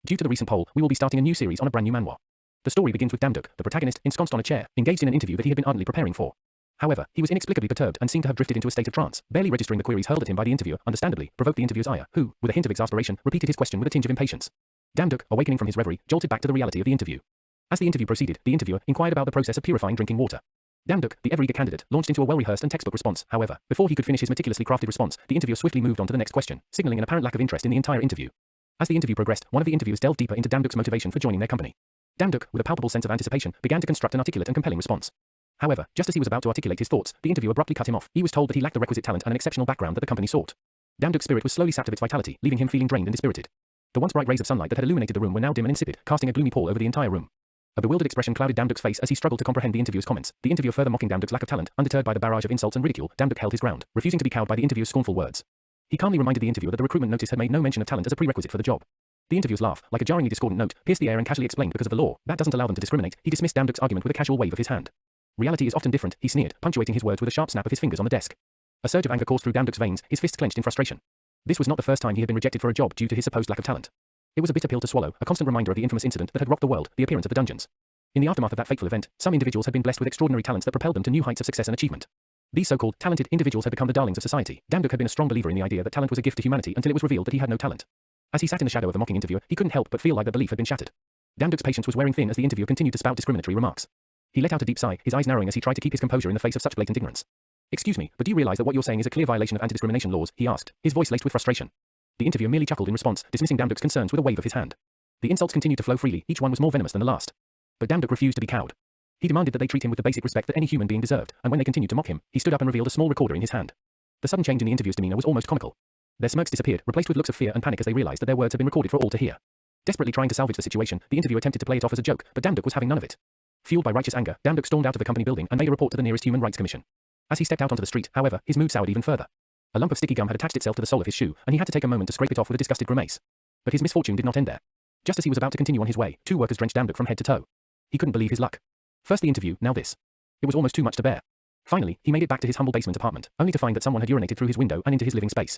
Due to the recent poll, we will be starting a new series on a brand new manhwa. The story begins with Damduk, the protagonist, ensconced on a chair, engaged in an interview that he had been ardently preparing for. However, he was inexplicably perturbed and seemed to have drifted into a state of trance, barely registering the queries hurled at him by the interviewer, understandably, provoked the interviewer's ire, who, with a hint of exasperation, repeated his question with a tinge of impatience. Damduk, awakening from his reverie, jolted back to the reality of the interview. As the interview proceeded, the interviewer inquired about the process of purifying drinking water. Damduk, the ever-eager candidate, launched into a well-rehearsed and textbook response. However, before he could finish his meticulously crafted response, the interviewer swiftly moved on to the next question, signaling an apparent lack of interest in the entire interview. As the interview progressed, one of the interviewers delved deeper into Damduk's motivation for joining their company. Damduk, with a palpable sense of anticipation, began to construct an articulate and compelling response. However, just as he was about to articulate his thoughts, the interviewer abruptly cut him off. He was told that he lacked the requisite talent and an exceptional background that the company sought. Damduk's spirit was slowly sapped of its vitality, leaving him feeling drained and dispirited. The once bright rays of sunlight that had illuminated the room were now dim and insipid, casting a gloomy pall over the entire room. A bewildered expression clouded Damduk's face as he struggled to comprehend the interviewer's comments. The interviewer further mocking Damduk's lack of talent, undeterred by the barrage of insults and ridicule, Damduk held his ground, refusing to be cowed by the interviewer's scornful words. He calmly reminded the interviewer that the recruitment notice had made no mention of talent as a prerequisite for the job. The interviewer's laugh, like a jarringly discordant note, pierced the air and casually explained because of the law, that doesn't allow them to discriminate. He dismissed Damduk's argument with a casual wave of his hand. Reality is often different, he sneered, punctuating his words with a sharp snap of his fingers on the desk. A surge of anger coursed through Damduk's veins, his fists clenched in frustration. This was not the first time he had been rejected for a job due to his supposed lack of talent. It was a bitter pill to swallow, a constant reminder of the infamous incident that had rocked the world, the appearance of the dungeons. In the aftermath of that fateful event, some individuals had been blessed with extraordinary talents that propelled them to new heights of success and achievement. These so-called talented individuals had become the darlings of society. Damduk had been a strong believer in the idea that talent was a gift to humanity until it was revealed that he had no talent. As he sat in the shadow of the mocking interviewer, he couldn't help but feel like that belief had been shattered. Damduk's patience was wearing thin as the interviewer continued to spout discriminatory remarks. He let out a deep sigh, his eyes narrowing as he tried to keep his composure in the face of such blatant ignorance. "Excuse me, but do you realize that what you're saying is a clear violation of anti-discrimination laws?" he asked, his voice laced with frustration. The interviewer merely chuckled in response, dismissing Damduk's concerns with a wave of his hand. The insults continued to flow freely, each one was more venomous than the last. But Damduk refused to be cowed. He demanded that they treat him with the basic respect that any human being deserved, and when they continued to mock him, he stood up and revealed a small recorder in his hand. The sudden change in the interviewer's demeanor was almost comical. Their smirks disappeared, replaced with looks of fear and panic as they realized that their words had been recorded for all to hear. Desperately trying to salvage the situation, the interviewer attempted to play it off as a joke, but Damduk was having none of it. Fueled by righteous anger, Damduk stormed out of the company building and made a report to the nearest Human Rights Commission. As he stepped out onto the street, however, his mood soured even further. A lump of sticky gum had attached itself to the sole of his shoe, and he had to take a moment to scrape it off with a disgusted grimace. But his misfortune did not end there. Just as he was about to continue on his way, two workers drenched Damduk from head to toe. He couldn't believe his luck. First the interview, now this. It was almost too much to bear. Finally, he made it back to his humble basement apartment, only to find that someone had urinated through his window and into his living space.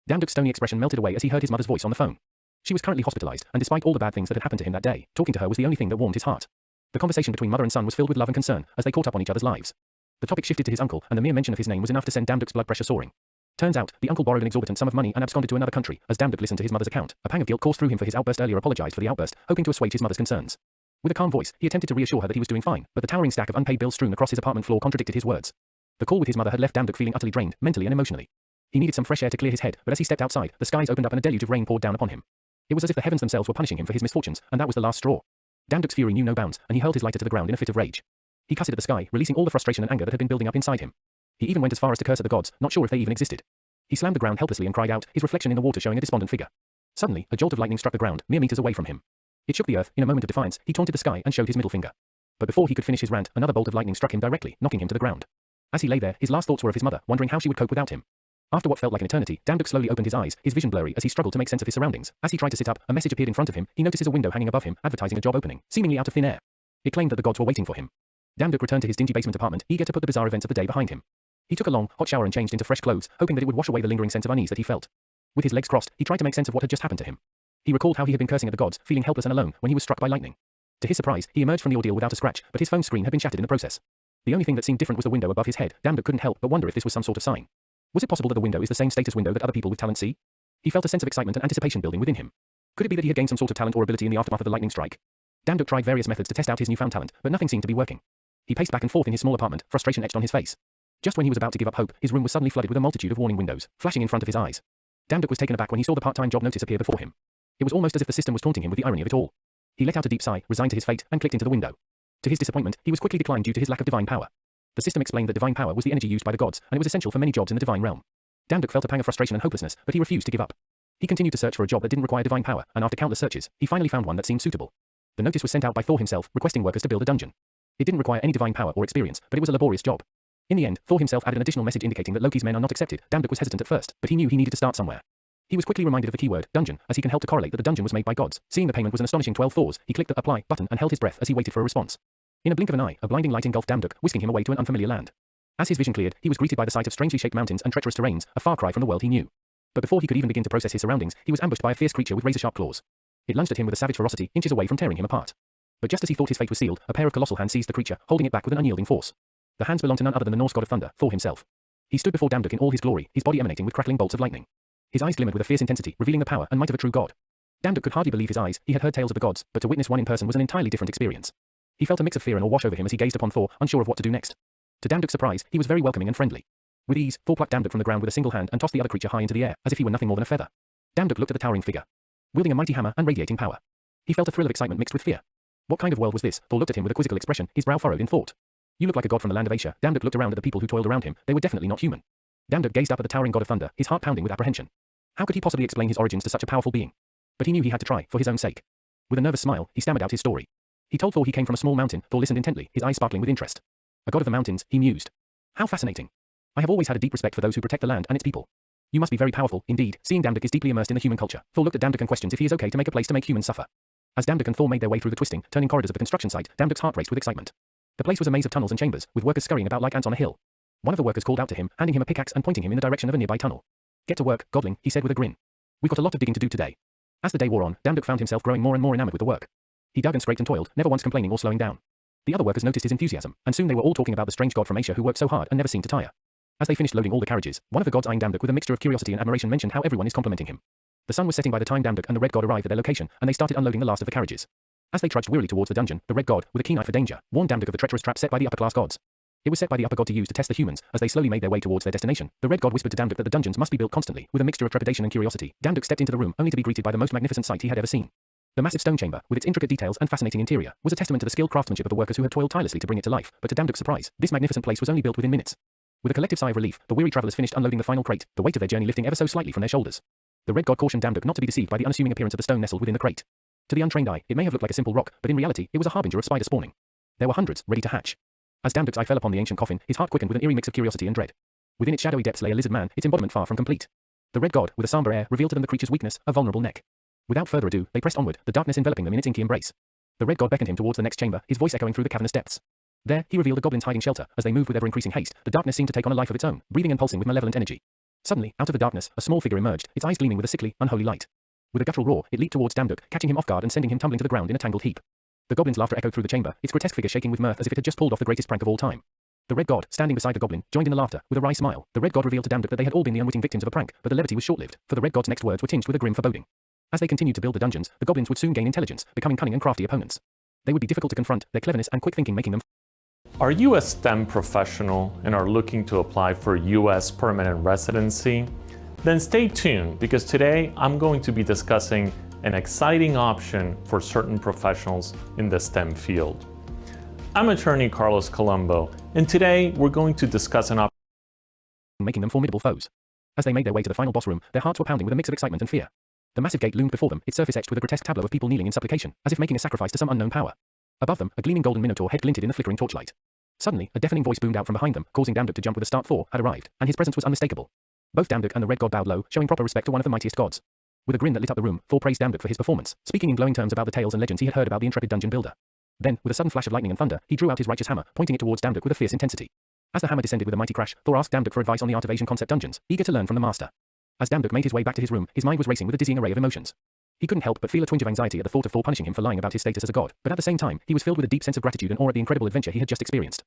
Damduk's stony expression melted away as he heard his mother's voice on the phone. She was currently hospitalized, and despite all the bad things that had happened to him that day, talking to her was the only thing that warmed his heart. The conversation between mother and son was filled with love and concern, as they caught up on each other's lives. The topic shifted to his uncle, and the mere mention of his name was enough to send Damduk's blood pressure soaring. Turns out, the uncle borrowed an exorbitant sum of money and absconded to another country. As Damduk listened to his mother's account, a pang of guilt coursed through him for his outburst earlier, apologized for the outburst, hoping to assuage his mother's concerns. With a calm voice, he attempted to reassure her that he was doing fine, but the towering stack of unpaid bills strewn across his apartment floor contradicted his words. The call with his mother had left Damduk feeling utterly drained, mentally and emotionally. He needed some fresh air to clear his head, but as he stepped outside, the skies opened up and a deluge of rain poured down upon him. It was as if the heavens themselves were punishing him for his misfortunes, and that was the last straw. Damduk's fury knew no bounds, and he hurled his lighter to the ground in a fit of rage. He cussed at the sky, releasing all the frustration and anger that had been building up inside him. He even went as far as to curse at the gods, not sure if they even existed. He slammed the ground helplessly and cried out, his reflection in the water showing a despondent figure. Suddenly, a jolt of lightning struck the ground, mere meters away from him. It shook the earth. In a moment of defiance, he taunted the sky and showed his middle finger. But before he could finish his rant, another bolt of lightning struck him directly, knocking him to the ground. As he lay there, his last thoughts were of his mother, wondering how she would cope without him. After what felt like an eternity, Damduk slowly opened his eyes, his vision blurry as he struggled to make sense of his surroundings. As he tried to sit up, a message appeared in front of him. He notices a window hanging above him, advertising a job opening, seemingly out of thin air. It claimed that the gods were waiting for him. Damduk returned to his dingy basement apartment, eager to put the bizarre events of the day behind him. He took a long, hot shower and changed into fresh clothes, hoping that it would wash away the lingering sense of unease that he felt. With his legs crossed, he tried to make sense of what had just happened to him. He recalled how he had been cursing at the gods, feeling helpless and alone, when he was struck by lightning. To his surprise, he emerged from the ordeal without a scratch, but his phone screen had been shattered in the process. The only thing that seemed different was the window above his head. Damduk couldn't help but wonder if this was some sort of sign. Was it possible that the window is the same status window that other people with talent see? He felt a sense of excitement and anticipation building within him. Could it be that he had gained some sort of talent or ability in the aftermath of the lightning strike? Damduk tried various methods to test out his newfound talent, but nothing seemed to be working. He paced back and forth in his small apartment, frustration etched on his face. Just when he was about to give up hope, his room was suddenly flooded with a multitude of warning windows, flashing in front of his eyes. Damduk was taken aback when he saw the part-time job notice appear before him. It was almost as if the system was taunting him with the irony of it all. He let out a deep sigh, resigned to his fate, and clicked into the window. To his disappointment, he was quickly declined due to his lack of divine power. The system explained that divine power was the energy used by the gods, and it was essential for many jobs in the divine realm. Damduk felt a pang of frustration and hopelessness, but he refused to give up. He continued to search for a job that didn't require divine power, and after countless searches, he finally found one that seemed suitable. The notice was sent out by Thor himself, requesting workers to build a dungeon. It didn't require any divine power or experience, but it was a laborious job. In the end, Thor himself added an additional message indicating that Loki's men are not accepted. Damduk was hesitant at first, but he knew he needed to start somewhere. He was quickly reminded of the keyword, dungeon, as he can help to correlate that the dungeon was made by gods. Seeing the payment was an astonishing 12 Thors, he clicked the apply button and held his breath as he waited for a response. In a blink of an eye, a blinding light engulfed Damduk, whisking him away to an unfamiliar land. As his vision cleared, he was greeted by the sight of strangely shaped mountains and treacherous terrains, a far cry from the world he knew. But before he could even begin to process his surroundings, he was ambushed by a fierce creature with razor-sharp claws. It lunged at him with a savage ferocity, inches away from tearing him apart. But just as he thought his fate was sealed, a pair of colossal hands seized the creature, holding it back with an unyielding force. The hands belonged to none other than the Norse god of thunder, Thor himself. He stood before Damduk in all his glory, his body emanating with crackling bolts of lightning. His eyes glimmered with a fierce intensity, revealing the power and might of a true god. Damduk could hardly believe his eyes. He had heard tales of the gods, but to witness one in person was an entirely different experience. He felt a mix of fear and awe wash over him as he gazed upon Thor, unsure of what to do next. To Damduk's surprise, he was very welcoming and friendly. With ease, Thor plucked Damduk from the ground with a single hand and tossed the other creature high into the air, as if he were nothing more than a feather. Damduk looked at the towering figure, wielding a mighty hammer and radiating power. He felt a thrill of excitement mixed with fear. What kind of world was this? Thor looked at him with a quizzical expression, his brow furrowed in thought. You look like a god from the land of Asia. Damduk looked around at the people who toiled around him. They were definitely not human. Damduk gazed up at the towering god of thunder, his heart pounding with apprehension. How could he possibly explain his origins to such a powerful being? But he knew he had to try, for his own sake. With a nervous smile, he stammered out his story. He told Thor he came from a small mountain. Thor listened intently, his eyes sparkling with interest. A god of the mountains, he mused. How fascinating. I have always had a deep respect for those who protect the land and its people. You must be very powerful, indeed. Seeing Damduk is deeply immersed in the human culture, Thor looked at Damduk and questions if he is okay to make a place to make humans suffer. As Damduk and Thor made their way through the twisting, turning corridors of the construction site, Damduk's heart raced with excitement. The place was a maze of tunnels and chambers, with workers scurrying about like ants on a hill. One of the workers called out to him, handing him a pickaxe and pointing him in the direction of a nearby tunnel. Get to work, godling, he said with a grin. We've got a lot of digging to do today. As the day wore on, Damduk found himself growing more and more enamored with the work. He dug and scraped and toiled, never once complaining or slowing down. The other workers noticed his enthusiasm, and soon they were all talking about the strange god from Asia who worked so hard and never seemed to tire. As they finished loading all the carriages, one of the gods eyeing Damduk with a mixture of curiosity and admiration mentioned how everyone is complimenting him. The sun was setting by the time Damduk and the red god arrived at their location, and they started unloading the last of the carriages. As they trudged wearily towards the dungeon, the red god, with a keen eye for danger, warned Damduk of the treacherous trap set by the upper-class gods. It was set by the upper god to use to test the humans. As they slowly made their way towards their destination, the red god whispered to Damduk that the dungeons must be built constantly. With a mixture of trepidation and curiosity, Damduk stepped into the room, only to be greeted by the most magnificent sight he had ever seen. The massive stone chamber, with its intricate details and fascinating interior, was a testament to the skilled craftsmanship of the workers who had toiled tirelessly to bring it to life. But to Damduk's surprise, this magnificent place was only built within minutes. With a collective sigh of relief, the weary travelers finished unloading the final crate, the weight of their journey lifting ever so slightly from their shoulders. The red god cautioned Damduk not to be deceived by the unassuming appearance of the stone nestled within the crate. To the untrained eye, it may have looked like a simple rock, but in reality, it was a harbinger of spider spawning. There were hundreds, ready to hatch. As Damduk's eye fell upon the ancient coffin, his heart quickened with an eerie mix of curiosity and dread. Within its shadowy depths lay a lizard man, its embodiment far from complete. The red god, with a somber air, revealed to them the creature's weakness, a vulnerable neck. Without further ado, they pressed onward, the darkness enveloping them in its inky embrace. The red god beckoned him towards the next chamber, his voice echoing through the cavernous depths. There, he revealed a goblin's hiding shelter. As they moved with ever-increasing haste, the darkness seemed to take on a life of its own, breathing and pulsing with malevolent energy. Suddenly, out of the darkness, a small figure emerged, its eyes gleaming with a sickly, unholy light. With a guttural roar, it leaped towards Damduk, catching him off guard and sending him tumbling to the ground in a tangled heap. The goblin's laughter echoed through the chamber, its grotesque figure shaking with mirth as if it had just pulled off the greatest prank of all time. The red god, standing beside the goblin, joined in the laughter. With a wry smile, the red god revealed to Damduk that they had all been the unwitting victims of a prank, but the levity was short-lived, for the red god's next words were tinged with a grim foreboding. As they continued to build the dungeons, the goblins would soon gain intelligence, becoming cunning and crafty opponents. They would be difficult to confront, their cleverness and quick thinking making them. Are you a STEM professional and are looking to apply for U.S. permanent residency? Then stay tuned, because today I'm going to be discussing an exciting option for certain professionals in the STEM field. I'm attorney Carlos Colombo, and today we're going to discuss an option making them formidable foes. As they made their way to the final boss room, their hearts were pounding with a mix of excitement and fear. The massive gate loomed before them, its surface etched with a grotesque tableau of people kneeling in supplication, as if making a sacrifice to some unknown power. Above them, a gleaming golden minotaur head glinted in the flickering torchlight. Suddenly, a deafening voice boomed out from behind them, causing Damduk to jump with a start. Thor had arrived, and his presence was unmistakable. Both Damduk and the red god bowed low, showing proper respect to one of the mightiest gods. With a grin that lit up the room, Thor praised Damduk for his performance, speaking in glowing terms about the tales and legends he had heard about the intrepid dungeon builder. Then, with a sudden flash of lightning and thunder, he drew out his righteous hammer, pointing it towards Damduk with a fierce intensity. As the hammer descended with a mighty crash, Thor asked Damduk for advice on the art of Asian concept dungeons, eager to learn from the master. As Damduk made his way back to his room, his mind was racing with a dizzying array of emotions. He couldn't help but feel a twinge of anxiety at the thought of Thor punishing him for lying about his status as a god, but at the same time, he was filled with a deep sense of gratitude and awe at the incredible adventure he had just experienced.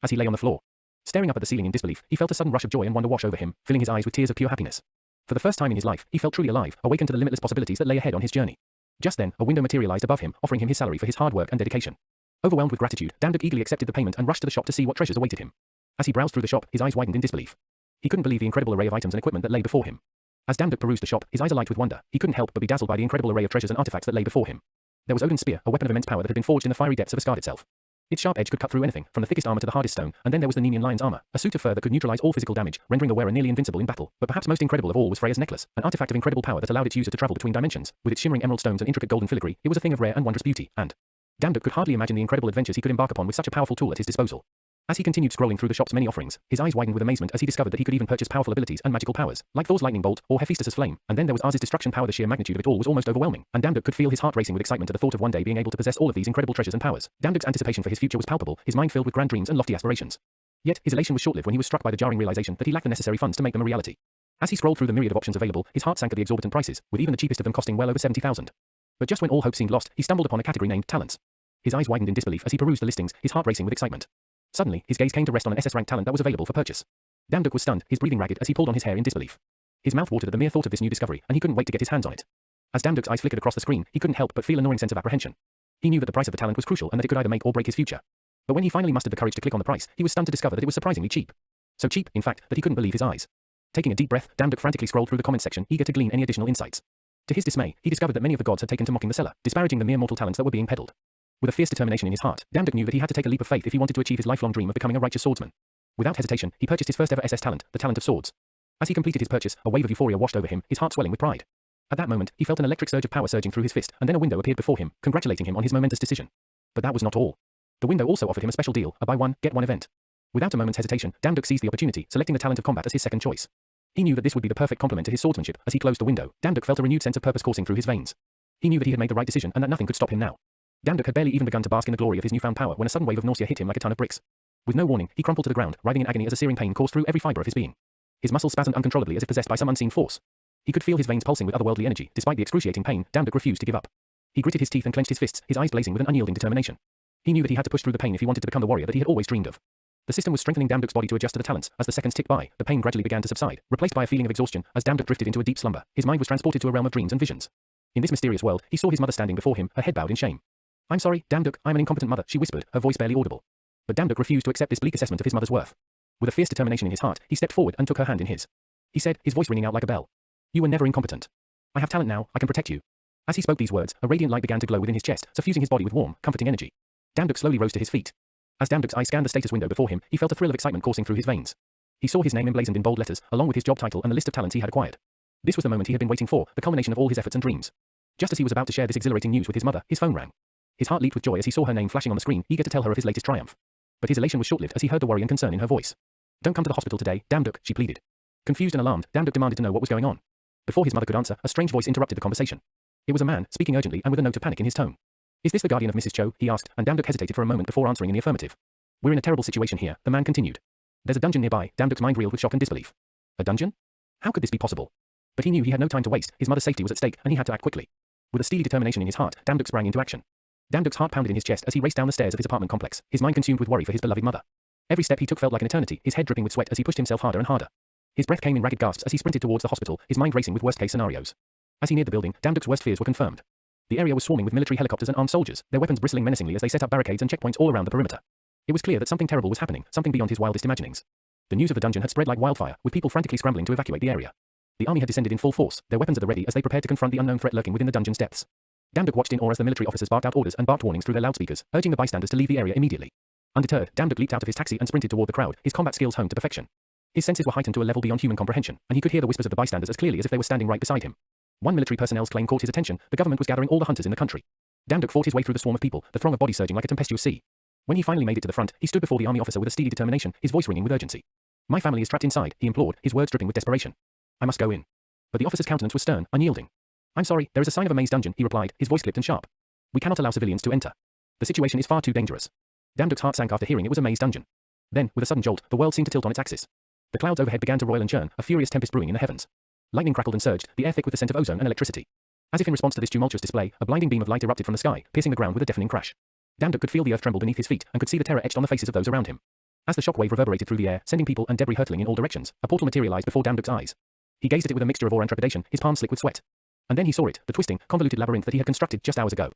As he lay on the floor, staring up at the ceiling in disbelief, he felt a sudden rush of joy and wonder wash over him, filling his eyes with tears of pure happiness. For the first time in his life, he felt truly alive, awakened to the limitless possibilities that lay ahead on his journey. Just then, a window materialized above him, offering him his salary for his hard work and dedication. Overwhelmed with gratitude, Damduk eagerly accepted the payment and rushed to the shop to see what treasures awaited him. As he browsed through the shop, his eyes widened in disbelief. He couldn't believe the incredible array of items and equipment that lay before him. As Damduk perused the shop, his eyes alight with wonder. He couldn't help but be dazzled by the incredible array of treasures and artifacts that lay before him. There was Odin's spear, a weapon of immense power that had been forged in the fiery depths of Asgard itself. Its sharp edge could cut through anything, from the thickest armor to the hardest stone, and then there was the Nemean lion's armor, a suit of fur that could neutralize all physical damage, rendering the wearer nearly invincible in battle. But perhaps most incredible of all was Freya's necklace, an artifact of incredible power that allowed its user to travel between dimensions. With its shimmering emerald stones and intricate golden filigree, it was a thing of rare and wondrous beauty, and Damduk could hardly imagine the incredible adventures he could embark upon with such a powerful tool at his disposal. As he continued scrolling through the shop's many offerings, his eyes widened with amazement as he discovered that he could even purchase powerful abilities and magical powers, like Thor's lightning bolt or Hephaestus's flame, and then there was Ars's destruction power. The sheer magnitude of it all was almost overwhelming, and Damduk could feel his heart racing with excitement at the thought of one day being able to possess all of these incredible treasures and powers. Damduk's anticipation for his future was palpable, his mind filled with grand dreams and lofty aspirations. Yet, his elation was short-lived when he was struck by the jarring realization that he lacked the necessary funds to make them a reality. As he scrolled through the myriad of options available, his heart sank at the exorbitant prices, with even the cheapest of them costing well over 70,000. But just when all hope seemed lost, he stumbled upon a category named Talents. His eyes widened in disbelief as he perused the listings, his heart racing with excitement. Suddenly, his gaze came to rest on an SS-rank talent that was available for purchase. Damduk was stunned, his breathing ragged as he pulled on his hair in disbelief. His mouth watered at the mere thought of this new discovery, and he couldn't wait to get his hands on it. As Damduk's eyes flickered across the screen, he couldn't help but feel a gnawing sense of apprehension. He knew that the price of the talent was crucial and that it could either make or break his future. But when he finally mustered the courage to click on the price, he was stunned to discover that it was surprisingly cheap. So cheap, in fact, that he couldn't believe his eyes. Taking a deep breath, Damduk frantically scrolled through the comments section, eager to glean any additional insights. To his dismay, he discovered that many of the gods had taken to mocking the seller, disparaging the mere mortal talents that were being peddled. With a fierce determination in his heart, Damduk knew that he had to take a leap of faith if he wanted to achieve his lifelong dream of becoming a righteous swordsman. Without hesitation, he purchased his first ever SS talent, the talent of swords. As he completed his purchase, a wave of euphoria washed over him, his heart swelling with pride. At that moment, he felt an electric surge of power surging through his fist, and then a window appeared before him, congratulating him on his momentous decision. But that was not all. The window also offered him a special deal, a buy one, get one event. Without a moment's hesitation, Damduk seized the opportunity, selecting the talent of combat as his second choice. He knew that this would be the perfect complement to his swordsmanship. As he closed the window, Damduk felt a renewed sense of purpose coursing through his veins. He knew that he had made the right decision and that nothing could stop him now. Damduk had barely even begun to bask in the glory of his newfound power when a sudden wave of nausea hit him like a ton of bricks. With no warning, he crumpled to the ground, writhing in agony as a searing pain coursed through every fiber of his being. His muscles spasmed uncontrollably as if possessed by some unseen force. He could feel his veins pulsing with otherworldly energy. Despite the excruciating pain, Damduk refused to give up. He gritted his teeth and clenched his fists, his eyes blazing with an unyielding determination. He knew that he had to push through the pain if he wanted to become the warrior that he had always dreamed of. The system was strengthening Damduk's body to adjust to the talents. As the seconds ticked by, the pain gradually began to subside, replaced by a feeling of exhaustion. As Damduk drifted into a deep slumber, his mind was transported to a realm of dreams and visions. In this mysterious world, he saw his mother standing before him, her head bowed in shame. "I'm sorry, Damduk, I'm an incompetent mother," she whispered, her voice barely audible. But Damduk refused to accept this bleak assessment of his mother's worth. With a fierce determination in his heart, he stepped forward and took her hand in his. He said, his voice ringing out like a bell. "You were never incompetent. I have talent now, I can protect you." As he spoke these words, a radiant light began to glow within his chest, suffusing his body with warm, comforting energy. Damduk slowly rose to his feet. As Damduk's eyes scanned the status window before him, he felt a thrill of excitement coursing through his veins. He saw his name emblazoned in bold letters, along with his job title and the list of talents he had acquired. This was the moment he had been waiting for, the culmination of all his efforts and dreams. Just as he was about to share this exhilarating news with his mother, his phone rang. His heart leaped with joy as he saw her name flashing on the screen, eager to tell her of his latest triumph. But his elation was short-lived as he heard the worry and concern in her voice. "Don't come to the hospital today, Damduk," she pleaded. Confused and alarmed, Damduk demanded to know what was going on. Before his mother could answer, a strange voice interrupted the conversation. It was a man, speaking urgently and with a note of panic in his tone. "Is this the guardian of Mrs. Cho?" he asked, and Damduk hesitated for a moment before answering in the affirmative. "We're in a terrible situation here," the man continued. "There's a dungeon nearby." Damduk's mind reeled with shock and disbelief. A dungeon? How could this be possible? But he knew he had no time to waste, his mother's safety was at stake, and he had to act quickly. With a steely determination in his heart, Damduk sprang into action. Damduk's heart pounded in his chest as he raced down the stairs of his apartment complex, his mind consumed with worry for his beloved mother. Every step he took felt like an eternity, his head dripping with sweat as he pushed himself harder and harder. His breath came in ragged gasps as he sprinted towards the hospital, his mind racing with worst-case scenarios. As he neared the building, Damduk's worst fears were confirmed. The area was swarming with military helicopters and armed soldiers, their weapons bristling menacingly as they set up barricades and checkpoints all around the perimeter. It was clear that something terrible was happening, something beyond his wildest imaginings. The news of the dungeon had spread like wildfire, with people frantically scrambling to evacuate the area. The army had descended in full force, their weapons at the ready as they prepared to confront the unknown threat lurking within the dungeon's depths. Damduk watched in awe as the military officers barked out orders and barked warnings through their loudspeakers, urging the bystanders to leave the area immediately. Undeterred, Damduk leaped out of his taxi and sprinted toward the crowd, his combat skills honed to perfection. His senses were heightened to a level beyond human comprehension, and he could hear the whispers of the bystanders as clearly as if they were standing right beside him. One military personnel's claim caught his attention. The government was gathering all the hunters in the country. Damduk fought his way through the swarm of people, the throng of bodies surging like a tempestuous sea. When he finally made it to the front, he stood before the army officer with a steely determination, his voice ringing with urgency. "My family is trapped inside," he implored, his words dripping with desperation. "I must go in." But the officer's countenance was stern, unyielding. "I'm sorry, there is a sign of a maze dungeon," he replied, his voice clipped and sharp. "We cannot allow civilians to enter. The situation is far too dangerous." Damduk's heart sank after hearing it was a maze dungeon. Then, with a sudden jolt, the world seemed to tilt on its axis. The clouds overhead began to roil and churn, a furious tempest brewing in the heavens. Lightning crackled and surged, the air thick with the scent of ozone and electricity. As if in response to this tumultuous display, a blinding beam of light erupted from the sky, piercing the ground with a deafening crash. Damduk could feel the earth tremble beneath his feet, and could see the terror etched on the faces of those around him. As the shockwave reverberated through the air, sending people and debris hurtling in all directions, a portal materialized before Damduk's eyes. He gazed at it with a mixture of awe and trepidation, his palms slick with sweat. And then he saw it, the twisting, convoluted labyrinth that he had constructed just hours ago.